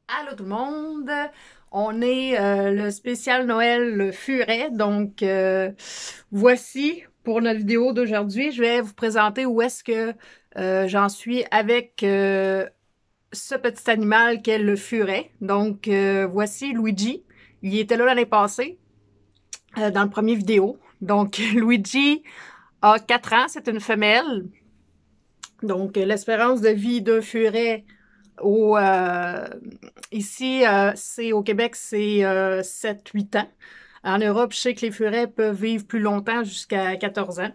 Allô tout le monde! On est le spécial Noël le Furet, donc voici pour notre vidéo d'aujourd'hui, je vais vous présenter où est-ce que j'en suis avec ce petit animal qu'est le Furet. Donc voici Luigi, il était là l'année passée dans le premier vidéo. Donc Luigi a 4 ans, c'est une femelle. Donc l'espérance de vie d'un Furet au, ici, c'est au Québec, c'est 7-8 ans. En Europe, je sais que les furets peuvent vivre plus longtemps, jusqu'à 14 ans.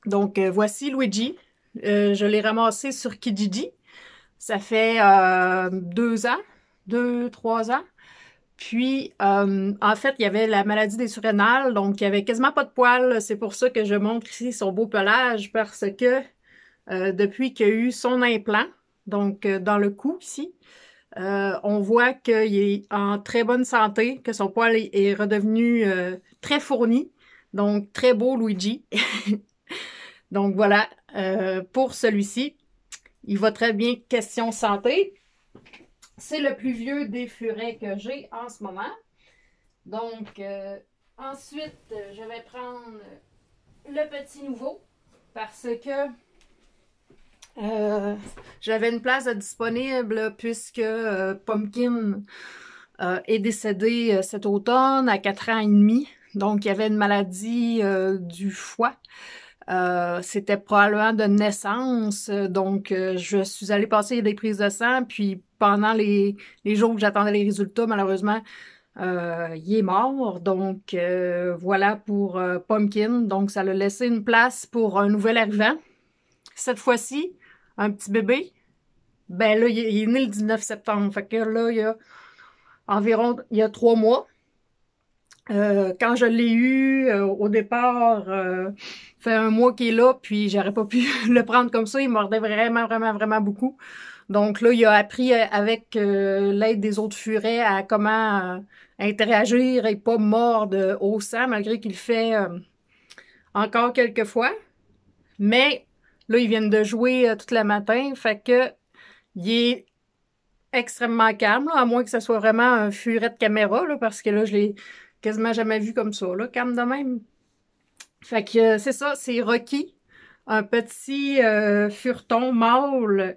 Donc, voici Luigi. Je l'ai ramassé sur Kijiji. Ça fait 2 ans, 2, 3 ans. Puis, en fait, il y avait la maladie des surrénales, donc il y avait quasiment pas de poils. C'est pour ça que je montre ici son beau pelage, parce que depuis qu'il y a eu son implant, donc dans le cou ici, on voit qu'il est en très bonne santé, que son poil est redevenu très fourni. Donc, très beau Luigi. Donc, voilà, pour celui-ci. Il va très bien, question santé. C'est le plus vieux des furets que j'ai en ce moment. Donc, ensuite, je vais prendre le petit nouveau parce que j'avais une place disponible puisque Pumpkin est décédé cet automne à 4 ans et demi. Donc, il y avait une maladie du foie. C'était probablement de naissance. Donc, je suis allée passer des prises de sang. Puis, pendant les jours que j'attendais les résultats, malheureusement, il est mort. Donc, voilà pour Pumpkin. Donc, ça l'a laissé une place pour un nouvel arrivant. Cette fois-ci, un petit bébé. Ben là, il est né le 19 septembre. Fait que là, il y a environ, il y a 3 mois. Quand je l'ai eu, au départ, fait un mois qu'il est là, puis j'aurais pas pu le prendre comme ça. Il mordait vraiment, vraiment, vraiment beaucoup. Donc là, il a appris avec l'aide des autres furets à comment interagir et pas mordre au sang, malgré qu'il le fait encore quelques fois. Mais là, ils viennent de jouer tout le matin, fait que il est extrêmement calme, là, à moins que ce soit vraiment un furet de caméra, là, parce que là, je l'ai quasiment jamais vu comme ça, là, calme de même. Fait que c'est ça, c'est Rocky, un petit fureton mâle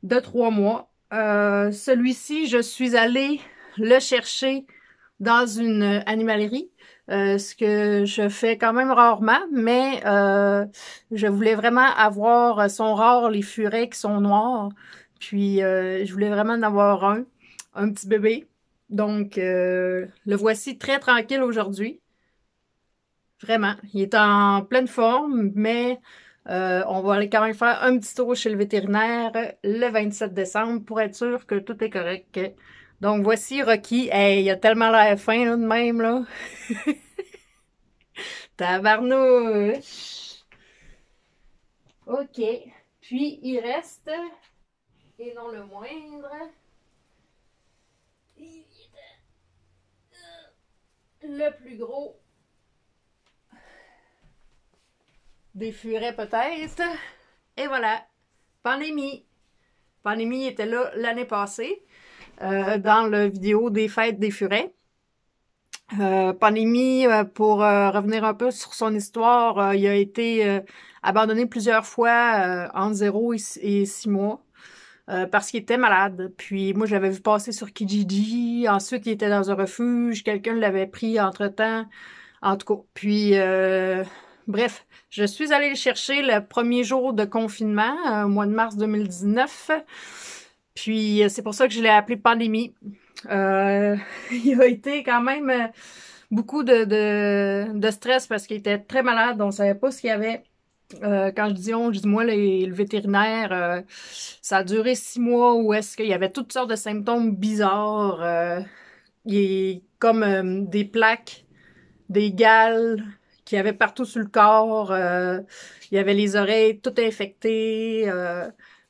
de 3 mois. Celui-ci, je suis allée le chercher dans une animalerie, ce que je fais quand même rarement, mais je voulais vraiment avoir, sont rares les furets qui sont noirs, puis je voulais vraiment en avoir un petit bébé. Donc, le voici très tranquille aujourd'hui. Vraiment, il est en pleine forme, mais on va aller quand même faire un petit tour chez le vétérinaire le 27 décembre pour être sûr que tout est correct. Donc voici Rocky. Hey, il a tellement l'air fin là, de même là. Tabarnouche. OK. Puis il reste, et non le moindre, le plus gros des furets peut-être. Et voilà, Pandémie. Pandémie était là l'année passée, dans la vidéo des fêtes des furets. Pandémie, pour revenir un peu sur son histoire, il a été abandonné plusieurs fois entre 0 et 6 mois parce qu'il était malade. Puis moi, je l'avais vu passer sur Kijiji. Ensuite, il était dans un refuge. Quelqu'un l'avait pris entre-temps. En tout cas, puis bref, je suis allée le chercher le premier jour de confinement, au mois de mars 2019. Puis c'est pour ça que je l'ai appelé Pandémie. Il a été quand même beaucoup de stress parce qu'il était très malade. On savait pas ce qu'il y avait. Quand je dis on, je dis moi, le vétérinaire, ça a duré 6 mois où est-ce qu'il y avait toutes sortes de symptômes bizarres. Il est comme des plaques, des gales qu'il y avait partout sur le corps. Il y avait les oreilles toutes infectées.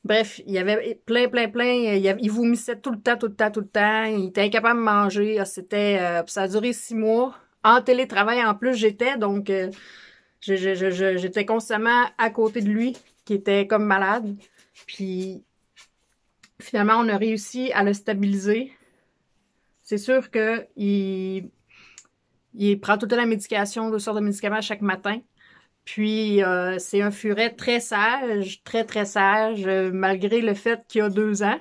Bref, il y avait plein, plein, plein. Il vomissait tout le temps, tout le temps, tout le temps. Il était incapable de manger. C'était, ça a duré 6 mois. En télétravail, en plus, j'étais. Donc, j'étais constamment à côté de lui, qui était comme malade. Puis, Finalement, on a réussi à le stabiliser. C'est sûr que il prend tout le temps la médication, 2 sortes de médicaments chaque matin. Puis, c'est un furet très sage, très, très sage, malgré le fait qu'il a 2 ans,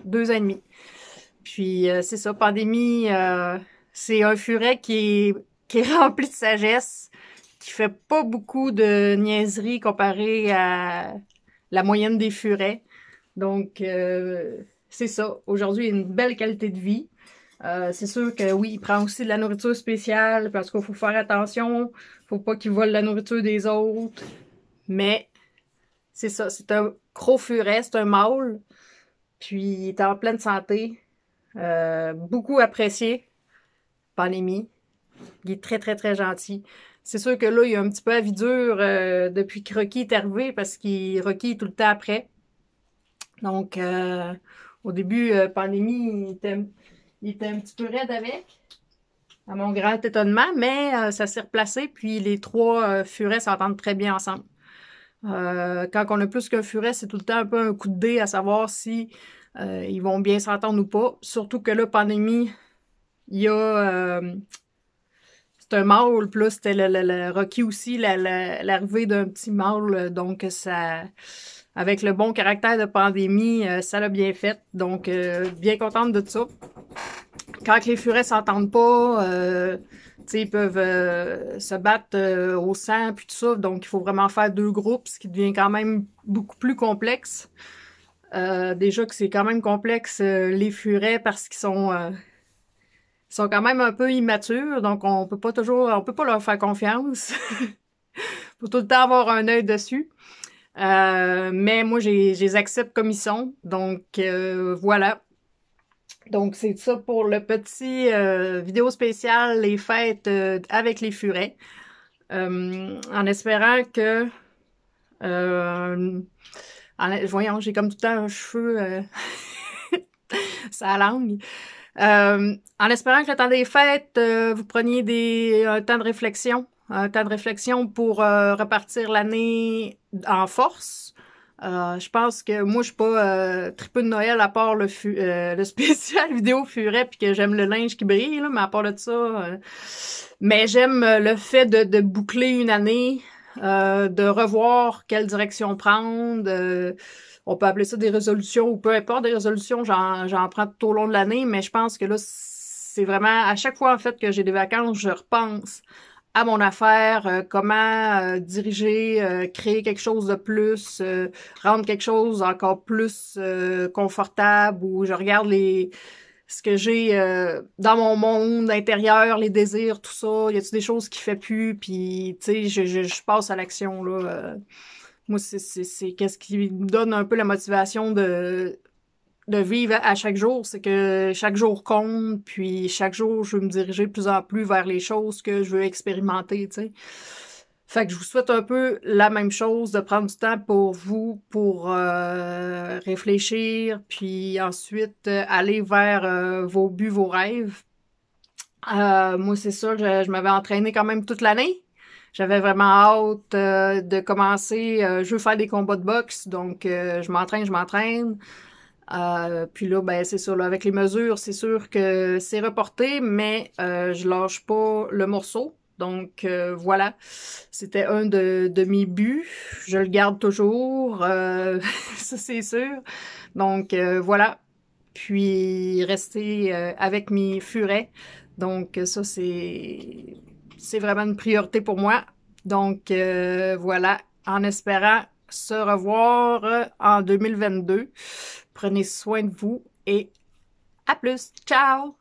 2 ans et demi. Puis, c'est ça, Pandémie, c'est un furet qui est rempli de sagesse, qui fait pas beaucoup de niaiseries comparé à la moyenne des furets. Donc, c'est ça. Aujourd'hui, il a une belle qualité de vie. C'est sûr que oui, il prend aussi de la nourriture spéciale parce qu'il faut faire attention. Faut pas qu'il vole la nourriture des autres. Mais c'est ça, c'est un gros furet, c'est un mâle. Puis il est en pleine santé. Beaucoup apprécié par Lémi. Il est très, très, très gentil. C'est sûr que là, il a un petit peu la vie dure depuis que Rocky est arrivé parce que Rocky est tout le temps après. Donc, au début, Pandémie, il était un petit peu raide avec, à mon grand étonnement, mais ça s'est replacé, puis les 3 furets s'entendent très bien ensemble. Quand on a plus qu'un furet, c'est tout le temps un peu un coup de dé à savoir si ils vont bien s'entendre ou pas. Surtout que là, Pandémie, il y a... c'est un mâle, plus c'était le Rocky aussi, l'arrivée d'un petit mâle, donc ça... Avec le bon caractère de Pandémie, ça l'a bien fait. Donc, bien contente de ça. Quand les furets s'entendent pas, ils peuvent se battre au sang puis tout ça. Donc, il faut vraiment faire 2 groupes, ce qui devient quand même beaucoup plus complexe. Déjà que c'est quand même complexe, les furets, parce qu'ils sont quand même un peu immatures. Donc, on peut pas leur faire confiance. Faut tout le temps avoir un œil dessus. Mais moi, je les accepte comme ils sont. Donc, voilà. Donc, c'est ça pour le petit vidéo spécial Les fêtes avec les furets. En espérant que... voyons, j'ai comme tout le temps un cheveu sur la langue. En espérant que le temps des fêtes, vous preniez un temps de réflexion. Un temps de réflexion pour repartir l'année en force. Je pense que moi, je suis pas tripeux de Noël à part le spécial vidéo furet puis que j'aime le linge qui brille, là, mais à part de ça... mais j'aime le fait de boucler une année, de revoir quelle direction prendre. On peut appeler ça des résolutions ou peu importe des résolutions, j'en prends tout au long de l'année, mais je pense que là, c'est vraiment à chaque fois en fait que j'ai des vacances, je repense à mon affaire, comment diriger, créer quelque chose de plus, rendre quelque chose encore plus confortable, ou je regarde ce que j'ai dans mon monde intérieur, les désirs, tout ça, y a-t-il des choses qui fait plus, puis tu sais, je passe à l'action là. Moi, c'est qu'est-ce qui me donne un peu la motivation de vivre à chaque jour, c'est que chaque jour compte, puis chaque jour, je veux me diriger de plus en plus vers les choses que je veux expérimenter, tu sais. Fait que je vous souhaite un peu la même chose, de prendre du temps pour vous, pour réfléchir, puis ensuite aller vers vos buts, vos rêves. Moi, c'est sûr, je m'avais entraîné quand même toute l'année. J'avais vraiment hâte de commencer. Je veux faire des combats de boxe, donc je m'entraîne. Puis là, ben c'est sûr, là, avec les mesures, c'est sûr que c'est reporté, mais je lâche pas le morceau. Donc voilà, c'était un de mes buts. Je le garde toujours, ça c'est sûr. Donc voilà. Puis rester avec mes furets. Donc ça c'est vraiment une priorité pour moi. Donc voilà, en espérant se revoir en 2022. Prenez soin de vous et à plus. Ciao!